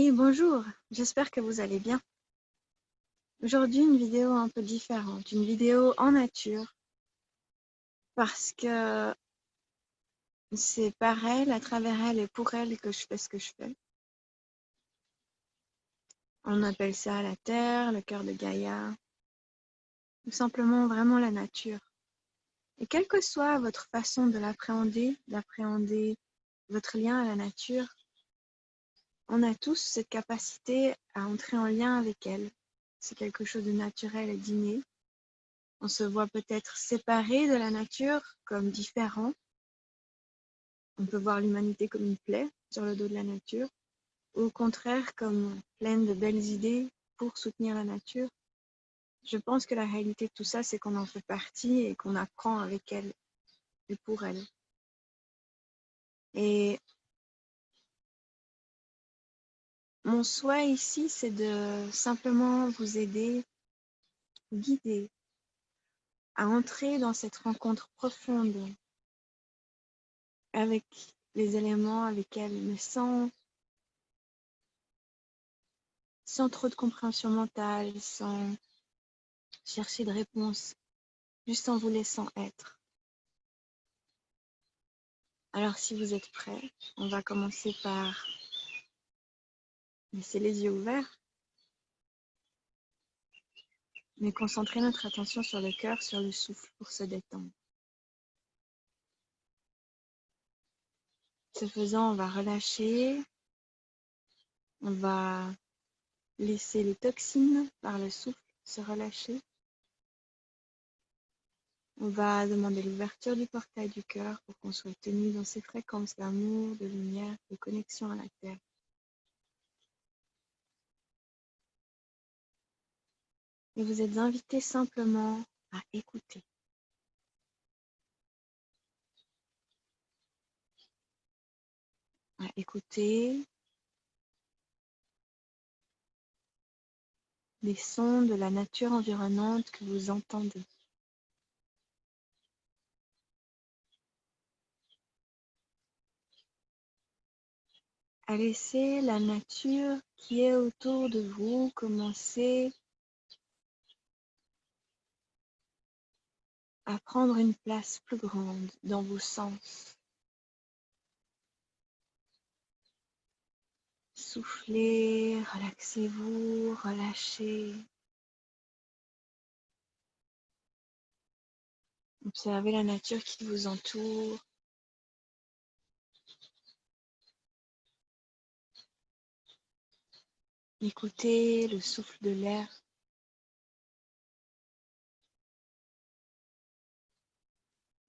Et bonjour, j'espère que vous allez bien. Aujourd'hui, une vidéo un peu différente, une vidéo en nature, parce que c'est par elle, à travers elle et pour elle que je fais ce que je fais. On appelle ça la Terre, le cœur de Gaïa, ou simplement vraiment la nature. Et quelle que soit votre façon de d'appréhender votre lien à la nature, on a tous cette capacité à entrer en lien avec elle. C'est quelque chose de naturel et d'inné. On se voit peut-être séparé de la nature, comme différent. On peut voir l'humanité comme une plaie sur le dos de la nature, ou au contraire comme pleine de belles idées pour soutenir la nature. Je pense que la réalité de tout ça, c'est qu'on en fait partie et qu'on apprend avec elle et pour elle. Et mon souhait ici, c'est de simplement vous aider, vous guider à entrer dans cette rencontre profonde avec les éléments avec elle, mais sans trop de compréhension mentale, sans chercher de réponse, juste en vous laissant être. Alors si vous êtes prêts, on va commencer par laisser les yeux ouverts, mais concentrer notre attention sur le cœur, sur le souffle pour se détendre. Ce faisant, on va relâcher, on va laisser les toxines par le souffle se relâcher. On va demander l'ouverture du portail du cœur pour qu'on soit tenu dans ces fréquences d'amour, de lumière, de connexion à la terre. Et vous êtes invités simplement à écouter. À écouter les sons de la nature environnante que vous entendez. À laisser la nature qui est autour de vous commencer à prendre une place plus grande dans vos sens. Soufflez, relaxez-vous, relâchez. Observez la nature qui vous entoure. Écoutez le souffle de l'air.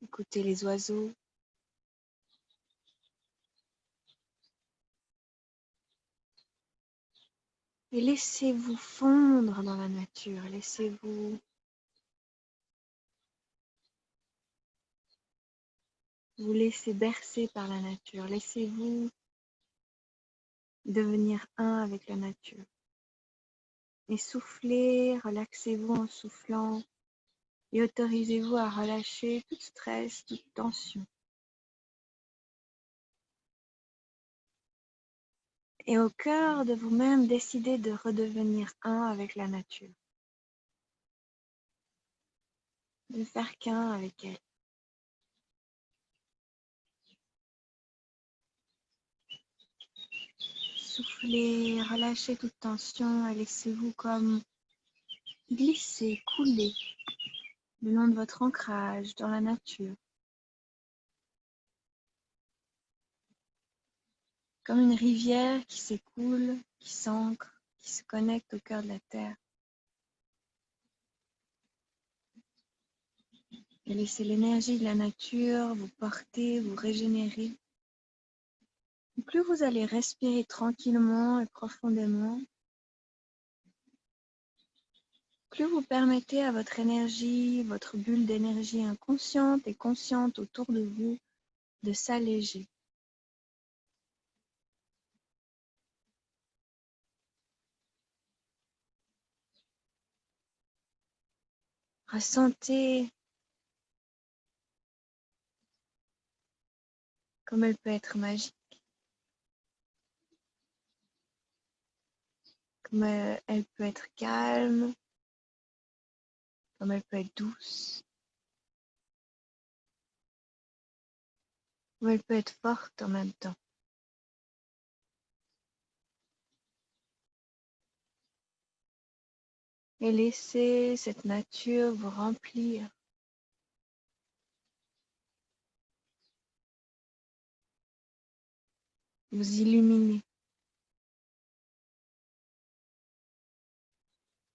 Écoutez les oiseaux. Et laissez-vous fondre dans la nature. Laissez-vous vous laisser bercer par la nature. Laissez-vous devenir un avec la nature. Et soufflez, relaxez-vous en soufflant et autorisez-vous à relâcher tout stress, toute tension. Et au cœur de vous-même, décidez de redevenir un avec la nature. De faire qu'un avec elle. Soufflez, relâchez toute tension et laissez-vous comme glisser, couler le long de votre ancrage dans la nature. Comme une rivière qui s'écoule, qui s'ancre, qui se connecte au cœur de la terre. Et laissez l'énergie de la nature vous porter, vous régénérer. Et plus vous allez respirer tranquillement et profondément, plus vous permettez à votre énergie, votre bulle d'énergie inconsciente et consciente autour de vous de s'alléger. Ressentez comme elle peut être magique. comme elle peut être calme, comme elle peut être douce, ou elle peut être forte en même temps. Et laissez cette nature vous remplir, vous illuminer.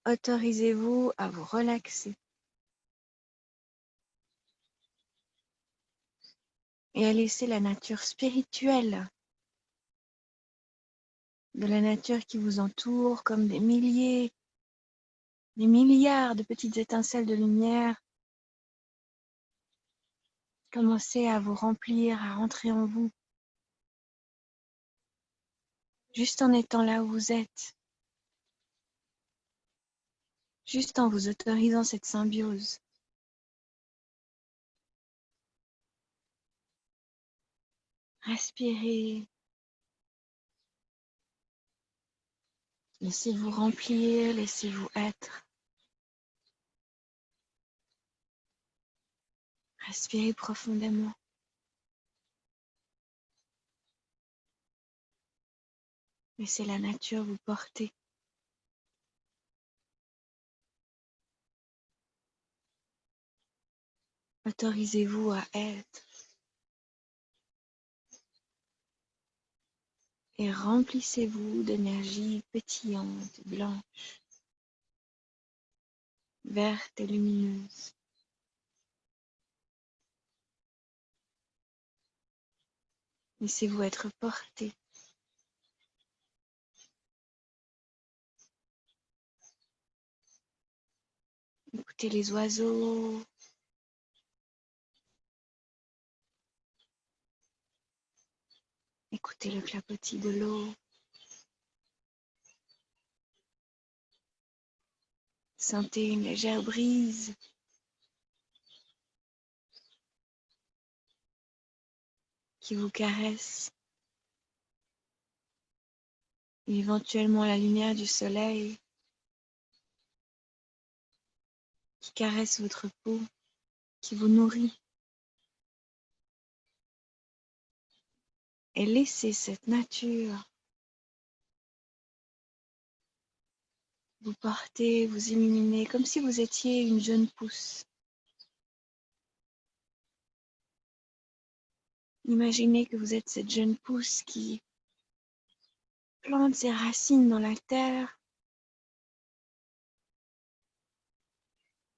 Autorisez-vous à vous relaxer et à laisser la nature spirituelle de la nature qui vous entoure comme des milliers, des milliards de petites étincelles de lumière commencer à vous remplir, à rentrer en vous, juste en étant là où vous êtes, juste en vous autorisant cette symbiose. Respirez, laissez-vous remplir, laissez-vous être. Respirez profondément. Laissez la nature vous porter. Autorisez-vous à être et remplissez-vous d'énergie pétillante, blanche, verte et lumineuse. Laissez-vous être porté. Écoutez les oiseaux. Écoutez le clapotis de l'eau. Sentez une légère brise qui vous caresse. Et éventuellement la lumière du soleil qui caresse votre peau, qui vous nourrit. Et laissez cette nature vous porter, vous illuminer, comme si vous étiez une jeune pousse. Imaginez que vous êtes cette jeune pousse qui plante ses racines dans la terre,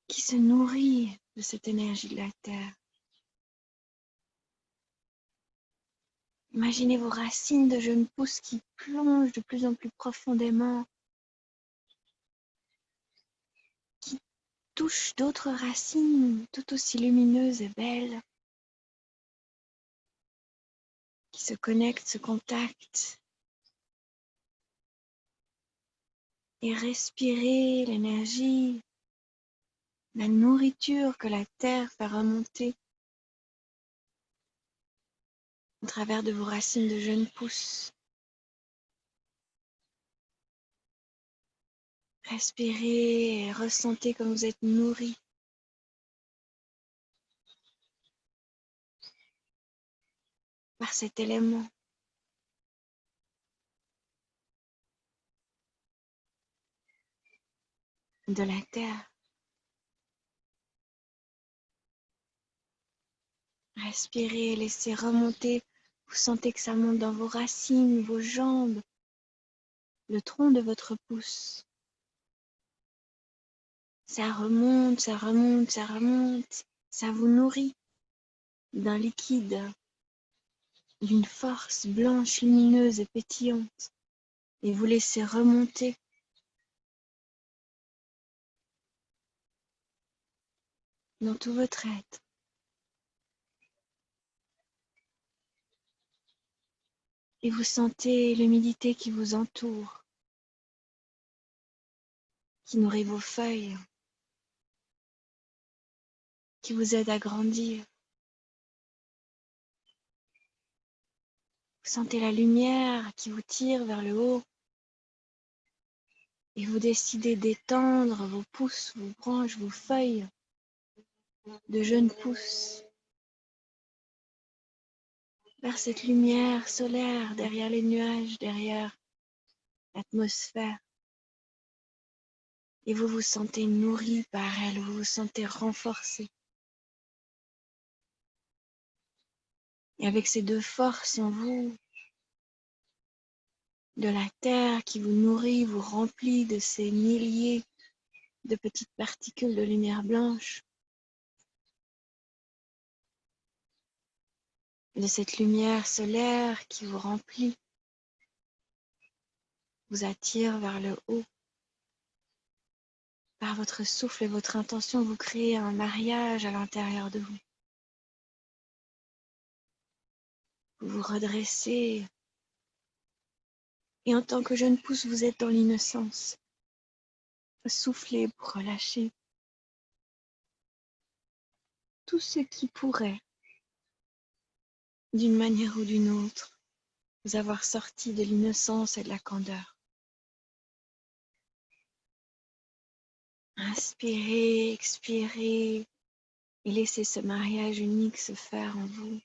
qui se nourrit de cette énergie de la terre. Imaginez vos racines de jeune pousse qui plongent de plus en plus profondément, qui touchent d'autres racines tout aussi lumineuses et belles, qui se connectent, se contactent. Et respirez l'énergie, la nourriture que la terre fait remonter au travers de vos racines de jeunes pousses. Respirez et ressentez comme vous êtes nourri par cet élément. De la terre. Respirez, laissez remonter. Vous sentez que ça monte dans vos racines, vos jambes, le tronc de votre pouce. Ça remonte, ça remonte, ça remonte. Ça vous nourrit d'un liquide, d'une force blanche, lumineuse et pétillante. Et vous laissez remonter dans tout votre être. Et vous sentez l'humidité qui vous entoure, qui nourrit vos feuilles, qui vous aide à grandir. Vous sentez la lumière qui vous tire vers le haut. Et vous décidez d'étendre vos pouces, vos branches, vos feuilles de jeunes pousses vers cette lumière solaire derrière les nuages, derrière l'atmosphère. Et vous vous sentez nourri par elle, vous vous sentez renforcé. Et avec ces deux forces en vous, de la terre qui vous nourrit, vous remplit de ces milliers de petites particules de lumière blanche, de cette lumière solaire qui vous remplit, vous attire vers le haut. Par votre souffle et votre intention, vous créez un mariage à l'intérieur de vous. Vous vous redressez et en tant que jeune pousse, vous êtes dans l'innocence. Vous soufflez pour relâcher tout ce qui pourrait, d'une manière ou d'une autre, vous avoir sorti de l'innocence et de la candeur. Inspirez, expirez et laissez ce mariage unique se faire en vous.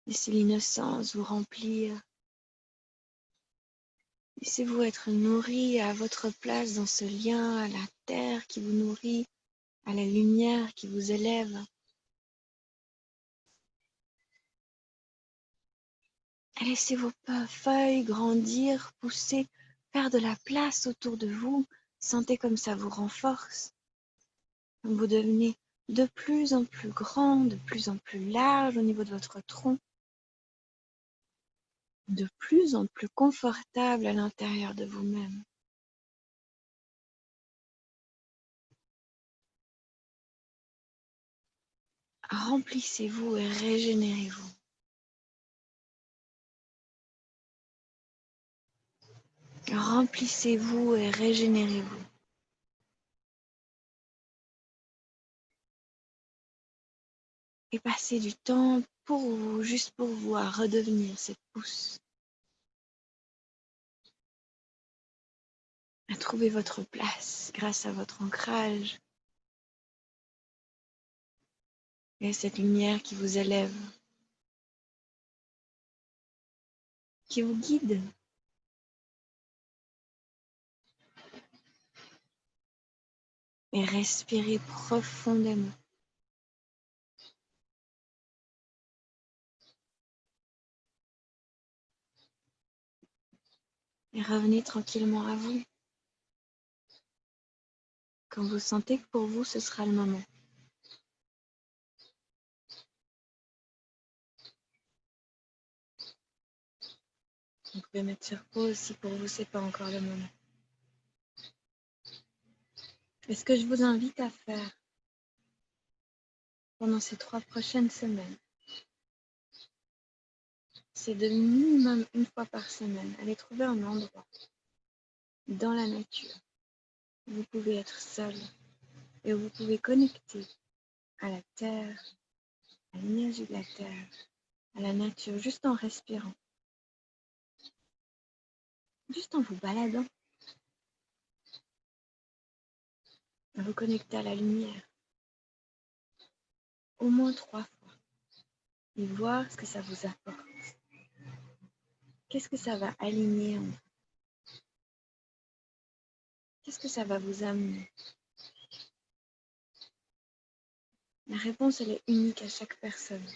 Laissez l'innocence vous remplir. Laissez-vous être nourri à votre place dans ce lien à la terre qui vous nourrit, à la lumière qui vous élève. Laissez vos feuilles grandir, pousser, faire de la place autour de vous. Sentez comme ça vous renforce. Vous devenez de plus en plus grand, de plus en plus large au niveau de votre tronc, de plus en plus confortable à l'intérieur de vous-même. Remplissez-vous et régénérez-vous. Remplissez-vous et régénérez-vous. Et passez du temps pour vous, juste pour vous, à redevenir cette pousse. À trouver votre place grâce à votre ancrage et à cette lumière qui vous élève, qui vous guide. Et respirez profondément. Et revenez tranquillement à vous. Quand vous sentez que pour vous, ce sera le moment. Vous pouvez mettre sur pause si pour vous, c'est pas encore le moment. Et ce que je vous invite à faire pendant ces 3 prochaines semaines, c'est de minimum une fois par semaine, aller trouver un endroit dans la nature où vous pouvez être seul et où vous pouvez connecter à la terre, à l'énergie de la terre, à la nature, juste en respirant, juste en vous baladant, à vous connecter à la lumière, au moins 3 fois, et voir ce que ça vous apporte. Qu'est-ce que ça va aligner en vous? Qu'est-ce que ça va vous amener? La réponse, elle est unique à chaque personne.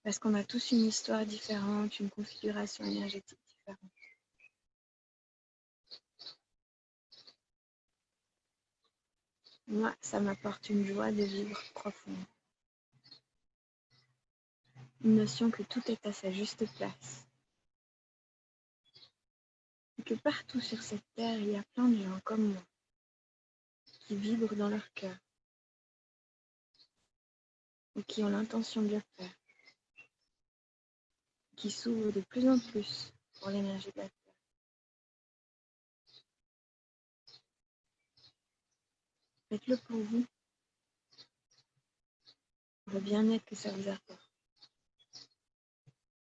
Parce qu'on a tous une histoire différente, une configuration énergétique différente. Moi, ça m'apporte une joie de vivre profonde. Une notion que tout est à sa juste place. Et que partout sur cette terre, il y a plein de gens comme moi qui vibrent dans leur cœur ou qui ont l'intention de le faire, qui s'ouvrent de plus en plus pour l'énergie de la terre. Faites-le pour vous, pour le bien-être que ça vous apporte.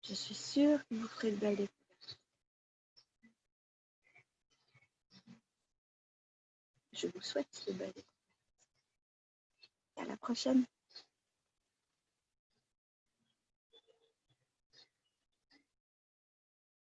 Je suis sûre que vous ferez de belles découvertes. Je vous souhaite de belles découvertes. Et à la prochaine.